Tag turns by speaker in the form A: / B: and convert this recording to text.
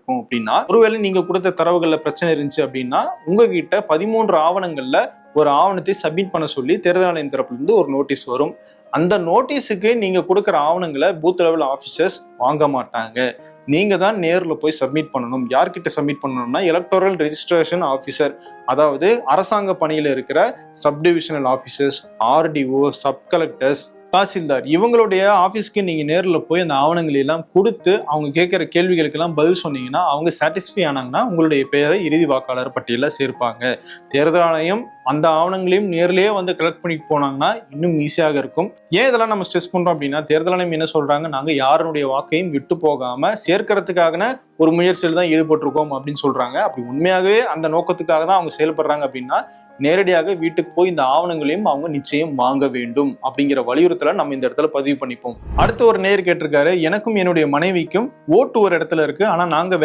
A: இருக்கும் அப்படின்னா, ஒருவேளை நீங்க கொடுத்த தரவுகள்ல பிரச்சனை இருந்துச்சு அப்படின்னா உங்ககிட்ட 13 ஆவணங்கள்ல ஒரு ஆவணத்தை சப்மிட் பண்ண சொல்லி தேர்தல் ஆணையம் தரப்புல இருந்து ஒரு நோட்டீஸ் வரும். அந்த நோட்டீஸுக்கு நீங்க கொடுக்குற ஆவணங்களை பூத் லெவல் ஆபீசர்ஸ் வாங்க மாட்டாங்க. நீங்க தான் நேர்ல போய் சப்மிட் பண்ணணும். யார்கிட்ட சப்மிட் பண்ணணும்னா எலக்டோரல் ரெஜிஸ்ட்ரேஷன் ஆபீசர், அதாவது அரசாங்க பணியில இருக்கிற subdivisional officers, RTO, sub collectors, tahsildar, இவங்களுடைய ஆபீஸ்க்கு நீங்க நேர்ல போய் அந்த ஆவணங்களை எல்லாம் கொடுத்து அவங்க கேட்கிற கேள்விகளுக்கு எல்லாம் பதில் சொன்னீங்கன்னா அவங்க சாட்டிஸ்ஃபை ஆனாங்கன்னா உங்களுடைய பெயரை இறுதி வாக்காளர் பட்டியலில் சேர்ப்பாங்க. தேர்தல் ஆணையம் அந்த ஆவணங்களையும் நேர்லயே வந்து கலெக்ட் பண்ணிட்டு போனாங்கன்னா இன்னும் ஈஸியாக இருக்கும். ஏன் இதெல்லாம் நம்ம ஸ்ட்ரெஸ் பண்றோம் அப்படின்னா, தேர்தல் ஆணையம் என்ன சொல்றாங்க, நாங்க யாருடைய வாக்கையும் விட்டு போகாம சேர்க்கறதுக்காக ஒரு முயற்சியில் தான் ஈடுபட்டிருக்கோம் அப்படின்னு சொல்றாங்க. அப்படி உண்மையாகவே அந்த நோக்கத்துக்காக தான் அவங்க செயல்படுறாங்க அப்படின்னா நேரடியாக வீட்டுக்கு போய் இந்த ஆவணங்களையும் அவங்க நிச்சயம் வாங்க வேண்டும் அப்படிங்கிற வலியுறுத்தலை நம்ம இந்த இடத்துல பதிவு பண்ணிப்போம். அடுத்த ஒரு நேயர் கேட்டிருக்காரு, எனக்கும் என்னுடைய மனைவிக்கும் ஓட்டு ஒரு இடத்துல இருக்கு, ஆனா நாங்க